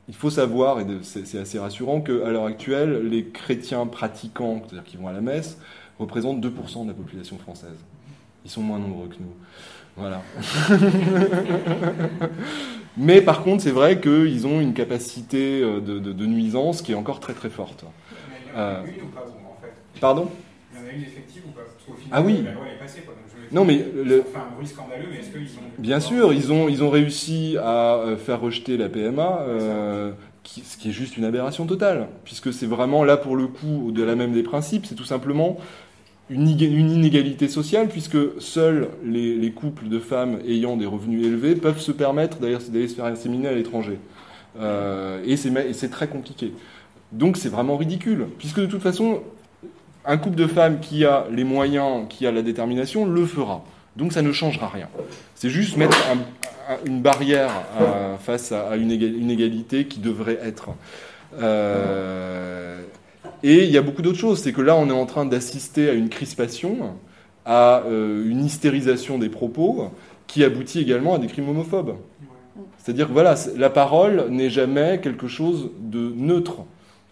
il faut savoir, et c'est assez rassurant, qu'à l'heure actuelle, les chrétiens pratiquants, c'est-à-dire qui vont à la messe, représentent 2% de la population française. Ils sont moins nombreux que nous. Voilà. Mais par contre, c'est vrai qu'ils ont une capacité de nuisance qui est encore très très forte. Il y en a une ou pas, en fait? Pardon? Il y en a une effective ou pas? Parce qu'au final, ah oui. La loi est passée, quoi. Donc non, mais ils ont fait un bruit scandaleux, mais est-ce qu'ils ont... Bien sûr, ils ont réussi à faire rejeter la PMA, ce qui est juste une aberration totale, puisque c'est vraiment là pour le coup au-delà même des principes, c'est tout simplement une inégalité sociale, puisque seuls les couples de femmes ayant des revenus élevés peuvent se permettre d'aller se faire inséminer à l'étranger. Et c'est très compliqué. Donc c'est vraiment ridicule, puisque de toute façon, un couple de femmes qui a les moyens, qui a la détermination, le fera. Donc ça ne changera rien. C'est juste mettre une barrière face à une égalité qui devrait être. Et il y a beaucoup d'autres choses. C'est que là, on est en train d'assister à une crispation, à une hystérisation des propos, qui aboutit également à des crimes homophobes. C'est-à-dire que voilà, la parole n'est jamais quelque chose de neutre.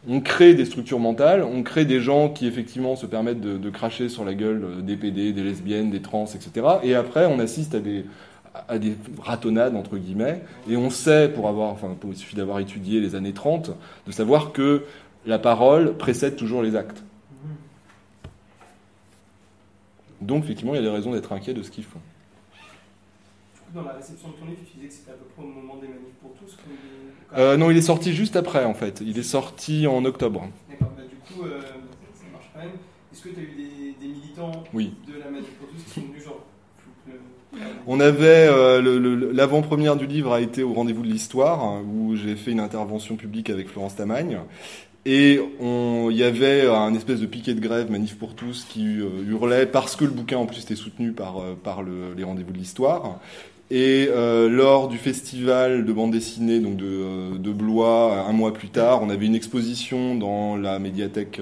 On crée des structures mentales, on crée des gens qui effectivement se permettent de cracher sur la gueule des PD, des lesbiennes, des trans, etc. Et après, on assiste à des ratonnades, entre guillemets, et on sait, il suffit d'avoir étudié les années 30, de savoir que la parole précède toujours les actes. Donc, effectivement, il y a des raisons d'être inquiet de ce qu'ils font. Dans la réception de ton livre, tu disais que c'était à peu près au moment des manifs pour tous non, il est sorti juste après, en fait. Il est sorti en octobre. D'accord, du coup, ça marche quand même. Est-ce que tu as eu des militants de la manif pour tous qui sont venus genre... On avait... l'avant-première du livre a été au Rendez-vous de l'Histoire, hein, où j'ai fait une intervention publique avec Florence Tamagne. Et il y avait un espèce de piquet de grève, Manif pour tous, qui hurlait, parce que le bouquin en plus était soutenu par les Rendez-vous de l'Histoire. Et lors du festival de bande dessinée donc de Blois, un mois plus tard, on avait une exposition dans la médiathèque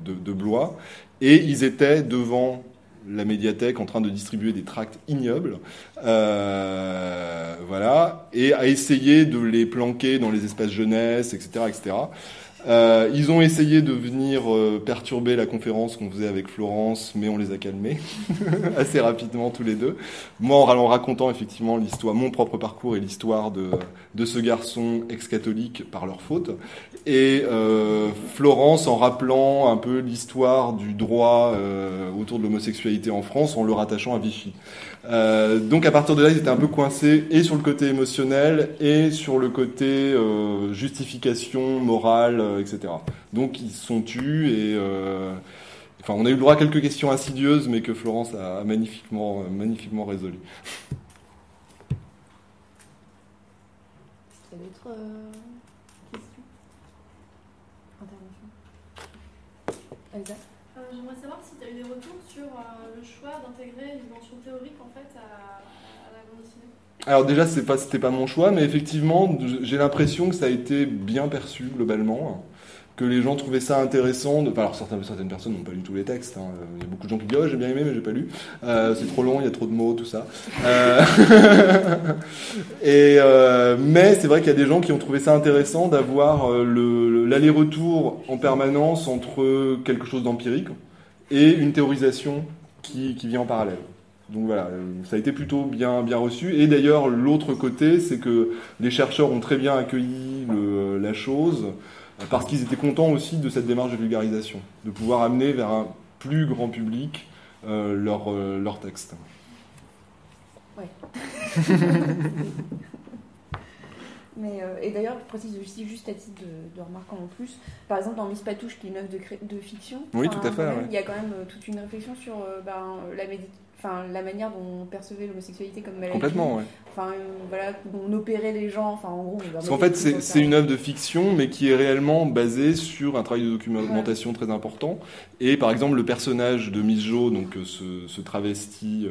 de Blois. Et ils étaient devant la médiathèque en train de distribuer des tracts ignobles, voilà, et à essayer de les planquer dans les espaces jeunesse, etc., etc. Ils ont essayé de venir perturber la conférence qu'on faisait avec Florence, mais on les a calmés assez rapidement tous les deux. Moi, en racontant effectivement l'histoire, mon propre parcours et l'histoire de ce garçon ex-catholique par leur faute, et Florence en rappelant un peu l'histoire du droit autour de l'homosexualité en France en le rattachant à Vichy. Donc à partir de là, ils étaient un peu coincés et sur le côté émotionnel et sur le côté justification morale, etc. Donc ils se sont tus et on a eu le droit à quelques questions insidieuses, mais que Florence a magnifiquement résolues. Est-ce qu'il y a d'autres questions? Intervention. Elsa? J'aimerais savoir si tu as eu des retours sur le choix d'intégrer une dimension théorique en fait à la bande dessinée. Alors déjà, c'était pas mon choix, mais effectivement, j'ai l'impression que ça a été bien perçu globalement, que les gens trouvaient ça intéressant. Alors certaines personnes n'ont pas lu tous les textes. Hein. Il y a beaucoup de gens qui disent « Oh, j'ai bien aimé, mais j'ai pas lu. C'est trop long, il y a trop de mots, tout ça. » Mais c'est vrai qu'il y a des gens qui ont trouvé ça intéressant d'avoir l'aller-retour en permanence entre quelque chose d'empirique et une théorisation qui vient en parallèle. Donc voilà, ça a été plutôt bien reçu. Et d'ailleurs, l'autre côté, c'est que les chercheurs ont très bien accueilli la chose, parce qu'ils étaient contents aussi de cette démarche de vulgarisation, de pouvoir amener vers un plus grand public leur texte. Ouais. Mais, et d'ailleurs, je précise aussi, juste à titre de remarque en plus, par exemple dans Miss Patouche, qui est une œuvre de fiction, oui, tout à fait, ouais. Il y a quand même toute une réflexion sur la manière dont on percevait l'homosexualité comme maladie. Complètement, ouais. Voilà, on opérait les gens, en gros... Parce qu'en fait, c'est une œuvre de fiction, mais qui est réellement basée sur un travail de documentation très important. Et par exemple, le personnage de Miss Jo, donc ce travesti...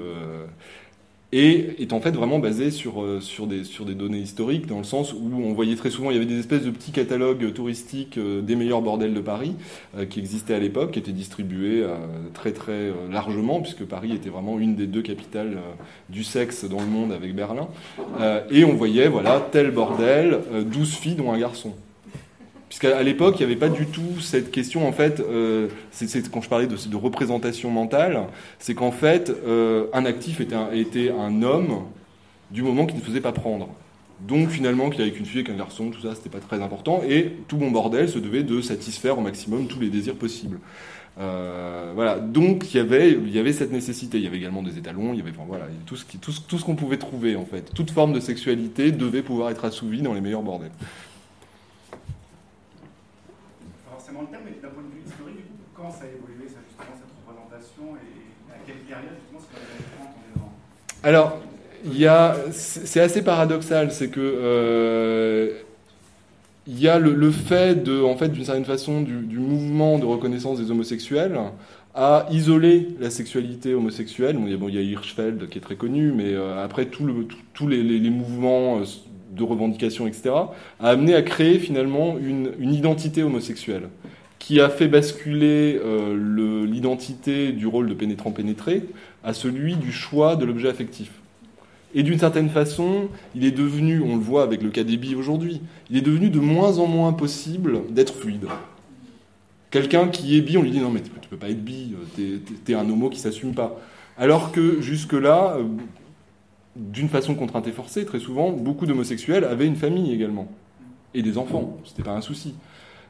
est en fait vraiment basé sur des données historiques, dans le sens où on voyait très souvent, il y avait des espèces de petits catalogues touristiques des meilleurs bordels de Paris qui existaient à l'époque, qui étaient distribués très très largement, puisque Paris était vraiment une des deux capitales du sexe dans le monde avec Berlin. Et on voyait, voilà, tel bordel, 12 filles dont un garçon. Puisqu'à l'époque, il n'y avait pas du tout cette question, en fait, c'est quand je parlais de représentation mentale, c'est qu'en fait, un actif était un homme du moment qu'il ne faisait pas prendre. Donc finalement, qu'il avait qu'une fille et qu'un garçon, tout ça, c'était pas très important, et tout bon bordel se devait de satisfaire au maximum tous les désirs possibles. Voilà, donc il y avait cette nécessité. Il y avait également des étalons, il y avait tout ce qu'on pouvait trouver, en fait. Toute forme de sexualité devait pouvoir être assouvie dans les meilleurs bordels. Le terme, mais d'un point de vue historique, du coup, comment ça a évolué, ça, justement, cette représentation, et à quelle période, justement, c'est dans les années 30, on est dans... Alors, c'est assez paradoxal, c'est que il y a le fait en fait, d'une certaine façon, du mouvement de reconnaissance des homosexuels à isoler la sexualité homosexuelle. Bon, il y a Hirschfeld qui est très connu, mais après tous les mouvements de revendication, etc., a amené à créer finalement une identité homosexuelle qui a fait basculer l'identité du rôle de pénétrant-pénétré à celui du choix de l'objet affectif. Et d'une certaine façon, il est devenu, on le voit avec le cas des bi aujourd'hui, il est devenu de moins en moins possible d'être fluide. Quelqu'un qui est bi, on lui dit « Non, mais tu peux pas être bi, t'es un homo qui s'assume pas ». Alors que jusque-là, d'une façon contrainte et forcée, très souvent, beaucoup d'homosexuels avaient une famille également. Et des enfants, c'était pas un souci.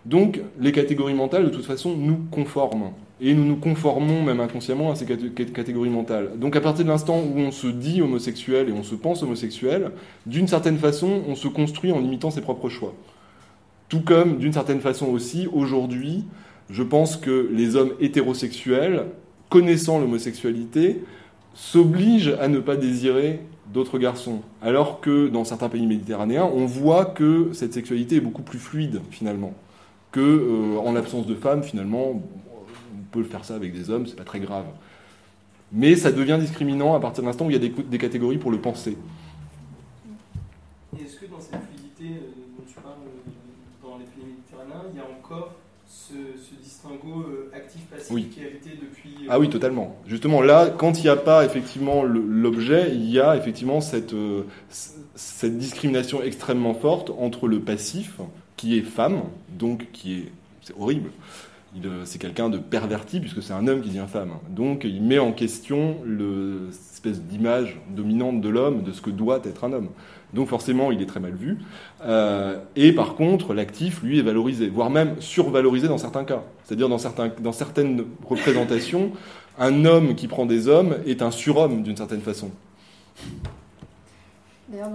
Donc, les catégories mentales, de toute façon, nous conforment. Et nous nous conformons, même inconsciemment, à ces catégories mentales. Donc, à partir de l'instant où on se dit homosexuel et on se pense homosexuel, d'une certaine façon, on se construit en imitant ses propres choix. Tout comme, d'une certaine façon aussi, aujourd'hui, je pense que les hommes hétérosexuels, connaissant l'homosexualité, s'obligent à ne pas désirer d'autres garçons. Alors que dans certains pays méditerranéens, on voit que cette sexualité est beaucoup plus fluide, finalement. En l'absence de femmes, finalement, on peut faire ça avec des hommes, c'est pas très grave. Mais ça devient discriminant à partir de l'instant où il y a des catégories pour le penser. Et est-ce que dans cette fluidité dont tu parles dans les pays méditerranéens, il y a encore ce distinguo actif-passif oui. qui a été depuis... Ah oui, totalement. Justement, là, quand il n'y a pas effectivement l'objet, il y a effectivement cette discrimination extrêmement forte entre le passif, qui est femme, donc c'est horrible. C'est quelqu'un de perverti, puisque c'est un homme qui devient femme. Donc il met en question cette espèce d'image dominante de l'homme, de ce que doit être un homme. Donc forcément, il est très mal vu. Et par contre, l'actif, lui, est valorisé, voire même survalorisé dans certains cas. C'est-à-dire dans certaines représentations, un homme qui prend des hommes est un surhomme d'une certaine façon. D'ailleurs,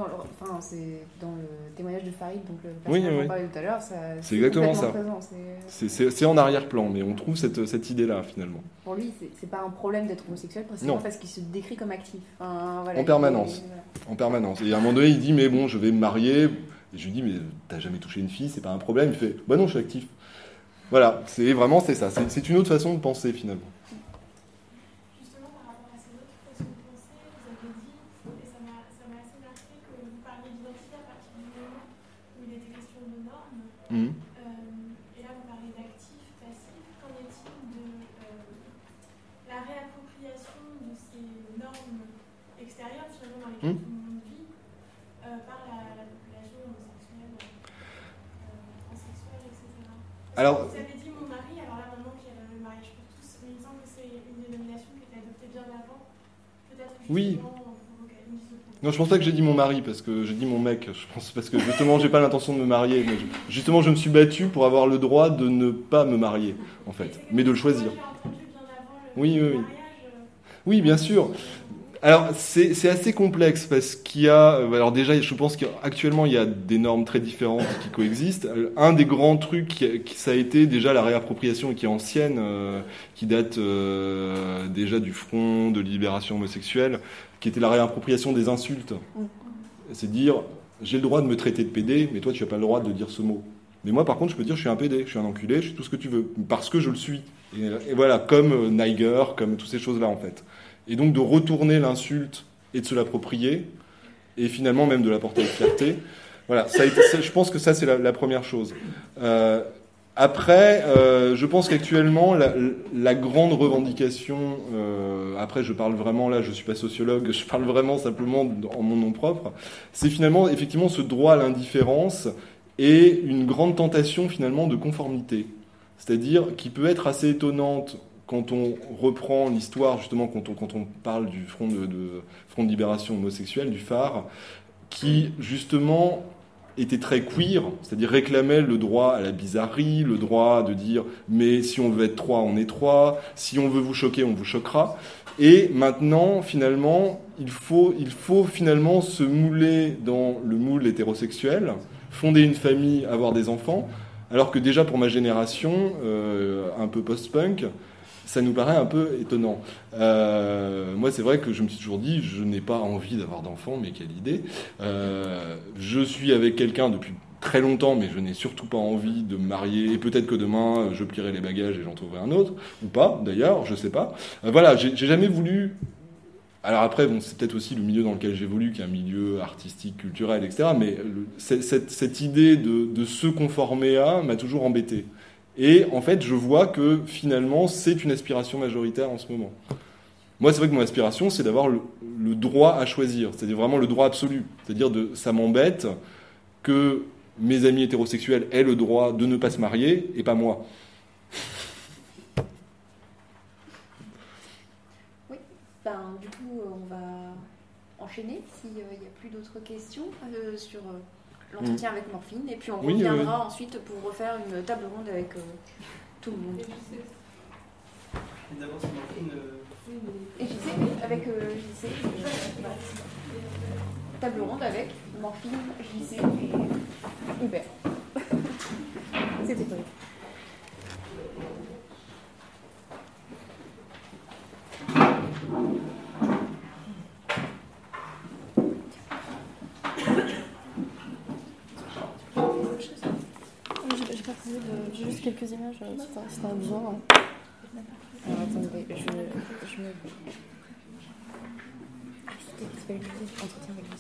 c'est dans le témoignage de Farid, donc le personnage dont on parlait tout à l'heure, c'est exactement ça. Présent, c'est en arrière-plan, mais on trouve cette idée-là, finalement. Pour lui, c'est pas un problème d'être homosexuel, précisément parce qu'il se décrit comme actif. En permanence. En permanence. Et à un moment donné, il dit, mais bon, je vais me marier. Et je lui dis, mais t'as jamais touché une fille, c'est pas un problème. Il fait, bah non, je suis actif. Voilà, c'est ça. C'est une autre façon de penser, finalement. Justement, par rapport à ces autres façons de penser, vous avez dit, et ça m'a assez marqué, normes. Et là, vous parlez d'actifs, passifs. Qu'en est-il de la réappropriation de ces normes extérieures, finalement, dans lesquelles tout le monde vit, par la population homosexuelle, transsexuelle, etc. Alors, vous avez dit mon mari, alors là, maintenant qu'il y a le mariage pour tous, mais il me semble que c'est une dénomination qui a été adoptée bien avant. Peut-être oui. Non, je pense pas que j'ai dit mon mari, parce que j'ai dit mon mec. Je pense parce que justement, j'ai pas l'intention de me marier. Mais justement, je me suis battu pour avoir le droit de ne pas me marier, en fait, mais de le choisir. Oui, oui, oui. Oui, bien sûr. Alors, c'est assez complexe parce qu'il y a... Alors déjà, je pense qu'actuellement, il y a des normes très différentes qui coexistent. Un des grands trucs, ça a été déjà la réappropriation, qui est ancienne, qui date déjà du Front de libération homosexuelle, qui était la réappropriation des insultes. C'est dire, j'ai le droit de me traiter de pédé, mais toi, tu n'as pas le droit de dire ce mot. Mais moi, par contre, je peux dire, je suis un pédé, je suis un enculé, je suis tout ce que tu veux, parce que je le suis. Et voilà, comme Niger, comme toutes ces choses-là, en fait. Et donc de retourner l'insulte et de se l'approprier, et finalement même de la porter avec fierté. Voilà, je pense que ça c'est la première chose. Après, je pense qu'actuellement la grande revendication, après je parle vraiment là, je suis pas sociologue, je parle vraiment simplement en mon nom propre, c'est finalement effectivement ce droit à l'indifférence et une grande tentation finalement de conformité, c'est-à-dire qui peut être assez étonnante. Quand on reprend l'histoire, justement, quand on parle du Front de libération homosexuelle, du phare, qui, justement, était très queer, c'est-à-dire réclamait le droit à la bizarrerie, le droit de dire « mais si on veut être trois, on est trois, si on veut vous choquer, on vous choquera ». Et maintenant, finalement, il faut finalement se mouler dans le moule hétérosexuel, fonder une famille, avoir des enfants, alors que déjà, pour ma génération, un peu post-punk, ça nous paraît un peu étonnant. Moi, c'est vrai que je me suis toujours dit, je n'ai pas envie d'avoir d'enfants, mais quelle idée. Je suis avec quelqu'un depuis très longtemps, mais je n'ai surtout pas envie de me marier. Et peut-être que demain, je plierai les bagages et j'en trouverai un autre. Ou pas, d'ailleurs, je sais pas. Voilà, j'ai jamais voulu... Alors après, bon, c'est peut-être aussi le milieu dans lequel j'évolue, qui est un milieu artistique, culturel, etc. Mais cette idée de se conformer à m'a toujours embêté. Et en fait, je vois que finalement, c'est une aspiration majoritaire en ce moment. Moi, c'est vrai que mon aspiration, c'est d'avoir le droit à choisir, c'est-à-dire vraiment le droit absolu. C'est-à-dire, ça m'embête que mes amis hétérosexuels aient le droit de ne pas se marier et pas moi. Oui, du coup, on va enchaîner s'il n'y a plus d'autres questions sur... l'entretien avec Morphine, et puis on reviendra ensuite pour refaire une table ronde avec tout le monde. Et d'abord, c'est Morphine. Et JC, avec JC. Table ronde avec Morphine, JC et Hubert. C'était pas. J'ai juste quelques images, si t'as besoin. Alors attendez, je me... Ah, c'était entretien avec le